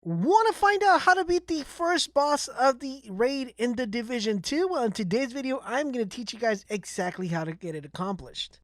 Want to find out how to beat the first boss of the raid in the Division 2? Well, in today's video, I'm going to teach you guys exactly how to get it accomplished.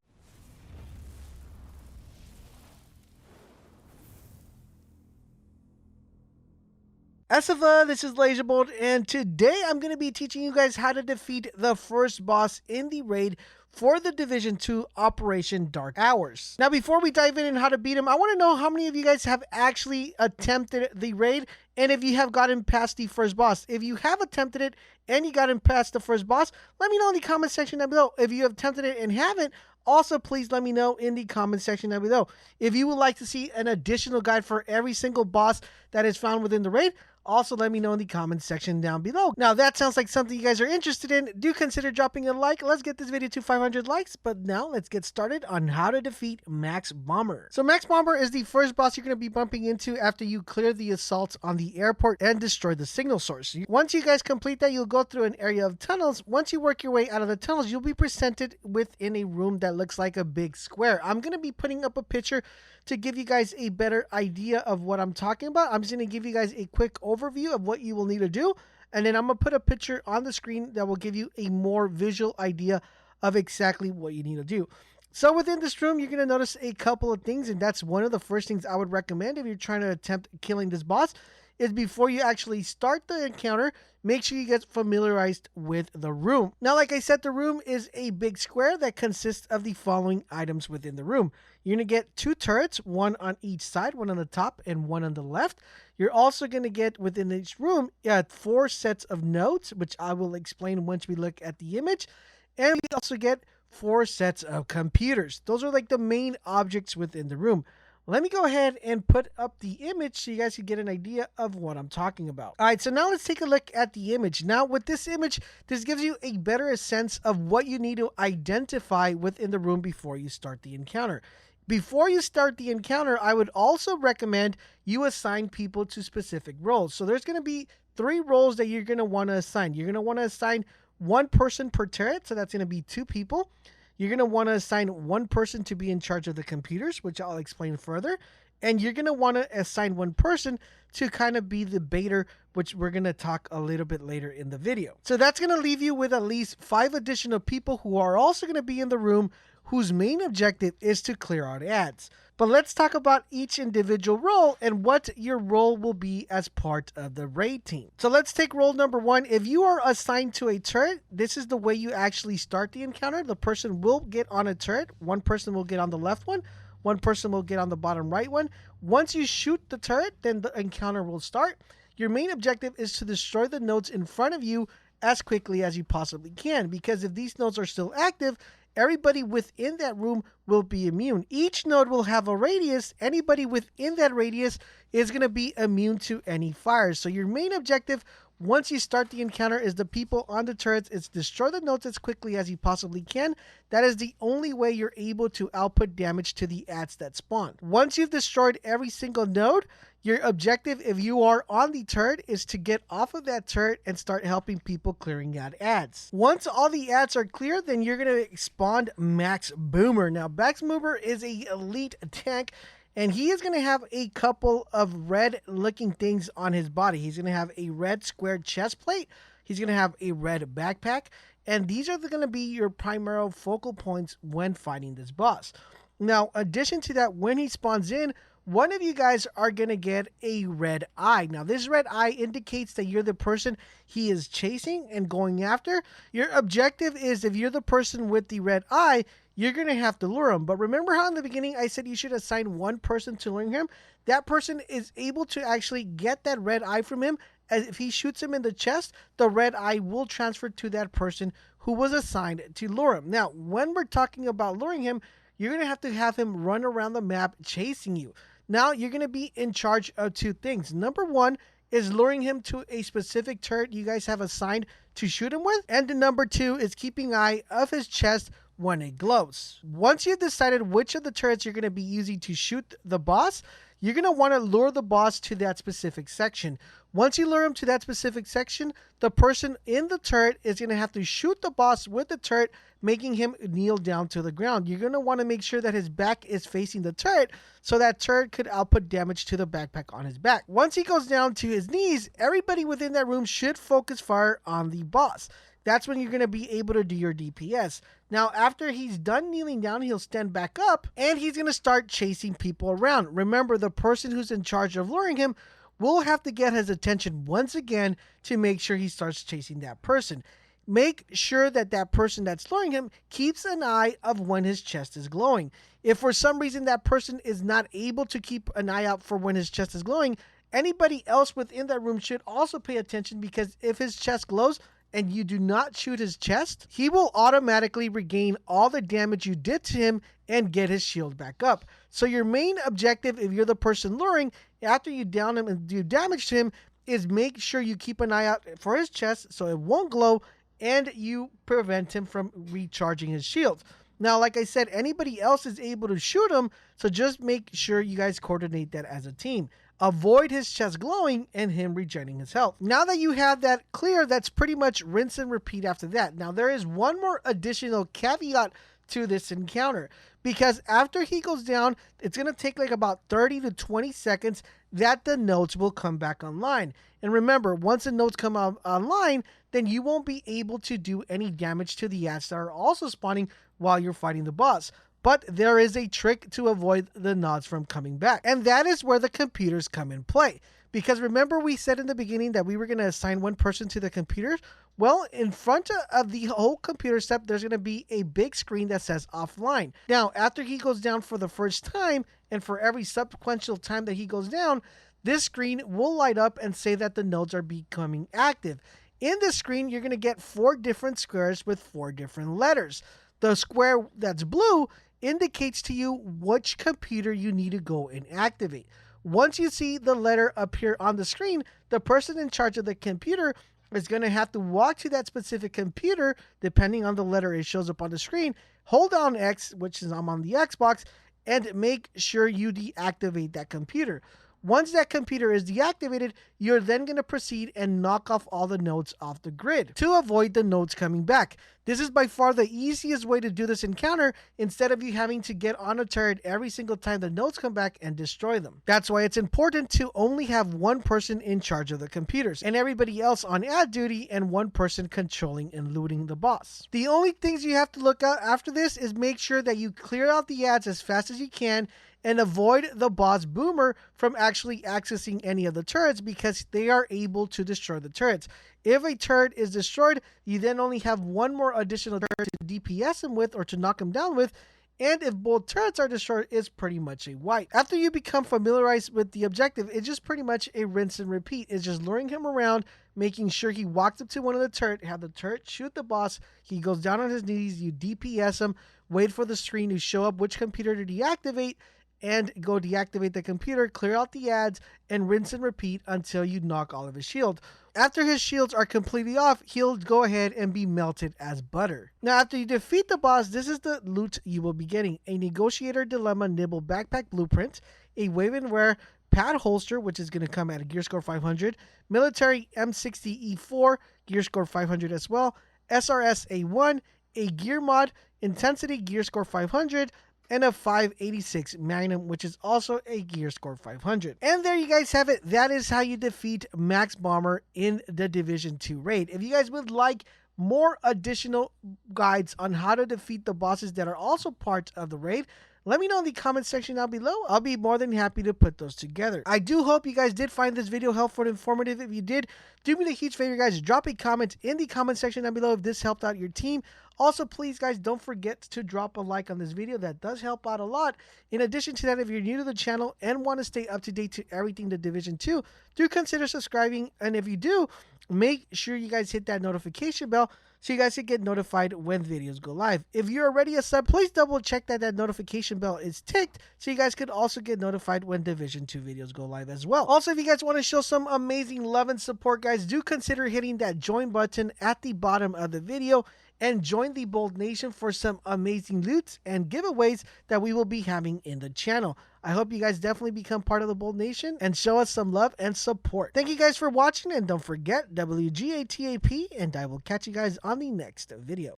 Asifa, this is LaserBolt, and today I'm going to be teaching you guys how to defeat the first boss in the raid for the Division 2 Operation Dark Hours. Now, before we dive in and how to beat him, I want to know how many of you guys have actually attempted the raid, and if you have gotten past the first boss. If you have attempted it and you gotten past the first boss, let me know in the comment section down below. If you have attempted it and haven't, also, please let me know in the comment section down below. If you would like to see an additional guide for every single boss that is found within the raid, also let me know in the comment section down below. Now, that sounds like something you guys are interested in. Do consider dropping a like. Let's get this video to 500 likes. But now, let's get started on how to defeat Max Bomber. So, Max Bomber is the first boss you're going to be bumping into after you clear the assaults on the airport and destroy the signal source. Once you guys complete that, you'll go through an area of tunnels. Once you work your way out of the tunnels, you'll be presented within a room that looks like a big square. I'm going to be putting up a picture to give you guys a better idea of what I'm talking about. I'm just going to give you guys a quick overview of what you will need to do, and then I'm going to put a picture on the screen that will give you a more visual idea of exactly what you need to do. So within this room, you're going to notice a couple of things, and that's one of the first things I would recommend if you're trying to attempt killing this boss, is before you actually start the encounter, make sure you get familiarized with the room. Now, like I said, the room is a big square that consists of the following items within the room. You're going to get 2 turrets, one on each side, one on the top and one on the left. You're also going to get within each room 4 sets of nodes, which I will explain once we look at the image. And we also get 4 sets of computers. Those are like the main objects within the room. Let me go ahead and put up the image so you guys can get an idea of what I'm talking about. All right, so now let's take a look at the image. Now with this image, this gives you a better sense of what you need to identify within the room before you start the encounter. Before you start the encounter, I would also recommend you assign people to specific roles. So there's going to be 3 roles that you're going to want to assign. You're going to want to assign 1 person per turret, so that's going to be 2 people. You're going to want to assign 1 person to be in charge of the computers, which I'll explain further. And you're going to want to assign 1 person to kind of be the baiter, which we're going to talk a little bit later in the video. So that's going to leave you with at least 5 additional people who are also going to be in the room, whose main objective is to clear out ads. But let's talk about each individual role and what your role will be as part of the raid team. So let's take role number 1. If you are assigned to a turret, this is the way you actually start the encounter. The person will get on a turret. 1 person will get on the left one. 1 person will get on the bottom right one. Once you shoot the turret, then the encounter will start. Your main objective is to destroy the nodes in front of you as quickly as you possibly can, because if these nodes are still active, everybody within that room will be immune. Each node will have a radius. Anybody within that radius is going to be immune to any fires. So your main objective once you start the encounter is the people on the turrets. It's destroy the nodes as quickly as you possibly can. That is the only way you're able to output damage to the ads that spawn. Once you've destroyed every single node, your objective, if you are on the turret, is to get off of that turret and start helping people clearing out ads. Once all the ads are clear, then you're going to spawn Max Boomer. Now, Max Boomer is an elite tank, and he is going to have a couple of red looking things on his body. He's going to have a red square chest plate. He's going to have a red backpack. And these are going to be your primary focal points when fighting this boss. Now, addition to that, when he spawns in, one of you guys are going to get a red eye. Now, this red eye indicates that you're the person he is chasing and going after. Your objective is, if you're the person with the red eye, you're going to have to lure him. But remember how in the beginning I said you should assign 1 person to lure him? That person is able to actually get that red eye from him. As if he shoots him in the chest, the red eye will transfer to that person who was assigned to lure him. Now, when we're talking about luring him, you're going to have him run around the map chasing you. Now, you're going to be in charge of 2 things. Number 1 is luring him to a specific turret you guys have assigned to shoot him with. And the number 2 is keeping eye of his chest when it glows. Once you've decided which of the turrets you're going to be using to shoot the boss, you're going to want to lure the boss to that specific section. Once you lure him to that specific section, the person in the turret is going to have to shoot the boss with the turret, making him kneel down to the ground. You're going to want to make sure that his back is facing the turret so that turret could output damage to the backpack on his back. Once he goes down to his knees, everybody within that room should focus fire on the boss. That's when you're going to be able to do your DPS. Now, after he's done kneeling down, he'll stand back up and he's going to start chasing people around. Remember, the person who's in charge of luring him will have to get his attention once again to make sure he starts chasing that person. Make sure that that person that's luring him keeps an eye of when his chest is glowing. If for some reason that person is not able to keep an eye out for when his chest is glowing, anybody else within that room should also pay attention, because if his chest glows and you do not shoot his chest, he will automatically regain all the damage you did to him and get his shield back up. So your main objective, if you're the person luring, after you down him and do damage to him, is make sure you keep an eye out for his chest so it won't glow and you prevent him from recharging his shield. Now, like I said, anybody else is able to shoot him, so just make sure you guys coordinate that as a team. Avoid his chest glowing and him regenerating his health. Now that you have that clear, that's pretty much rinse and repeat after that. Now, there is one more additional caveat to this encounter, because after he goes down, it's going to take like about 30 to 20 seconds that the nodes will come back online. And remember, once the nodes come online, then you won't be able to do any damage to the ads that are also spawning while you're fighting the boss. But there is a trick to avoid the nods from coming back, and that is where the computers come in play. Because remember, we said in the beginning that we were going to assign one person to the computer? Well, in front of the whole computer step, there's going to be a big screen that says offline. Now, after he goes down for the first time, and for every subsequent time that he goes down, this screen will light up and say that the nodes are becoming active. In this screen, you're going to get 4 different squares with 4 different letters. The square that's blue indicates to you which computer you need to go and activate. Once you see the letter appear on the screen, the person in charge of the computer is going to have to walk to that specific computer, depending on the letter it shows up on the screen, hold down X, which is I'm on the Xbox, and make sure you deactivate that computer. Once that computer is deactivated, you're then going to proceed and knock off all the nodes off the grid to avoid the nodes coming back. This is by far the easiest way to do this encounter, instead of you having to get on a turret every single time the nodes come back and destroy them. That's why it's important to only have one person in charge of the computers and everybody else on ad duty, and one person controlling and looting the boss. The only things you have to look out after this is make sure that you clear out the ads as fast as you can and avoid the boss Boomer from actually accessing any of the turrets, because they are able to destroy the turrets. If a turret is destroyed, you then only have one more additional turret to DPS him with or to knock him down with, and if both turrets are destroyed, it's pretty much a wipe. After you become familiarized with the objective, it's just pretty much a rinse and repeat. It's just luring him around, making sure he walks up to one of the turret, have the turret shoot the boss, he goes down on his knees, you DPS him, wait for the screen to show up which computer to deactivate, and go deactivate the computer, clear out the ads, and rinse and repeat until you knock all of his shield. After his shields are completely off, he'll go ahead and be melted as butter. Now, after you defeat the boss, this is the loot you will be getting: a Negotiator Dilemma Nibble Backpack Blueprint, a Wave and Wear Pad Holster, which is going to come at a gear score 500, Military M60E4, gear score 500 as well, SRS A1, a Gear Mod, Intensity, gear score 500, and a 586 Magnum, which is also a gear score 500. And there you guys have it. That is how you defeat Max Bomber in the Division 2 raid. If you guys would like more additional guides on how to defeat the bosses that are also part of the raid, let me know in the comment section down below. I'll be more than happy to put those together. I do hope you guys did find this video helpful and informative. If you did, do me the huge favor, guys. Drop a comment in the comment section down below if this helped out your team. Also, please, guys, don't forget to drop a like on this video. That does help out a lot. In addition to that, if you're new to the channel and want to stay up to date to everything the Division 2, do consider subscribing. And if you do, make sure you guys hit that notification bell so you guys can get notified when videos go live. If you're already a sub, please double check that notification bell is ticked so you guys could also get notified when Division 2 videos go live as well. Also, if you guys want to show some amazing love and support, guys, do consider hitting that join button at the bottom of the video and join the Bold Nation for some amazing loots and giveaways that we will be having in the channel. I hope you guys definitely become part of the Bolt Nation and show us some love and support. Thank you guys for watching, and don't forget WGATAP, and I will catch you guys on the next video.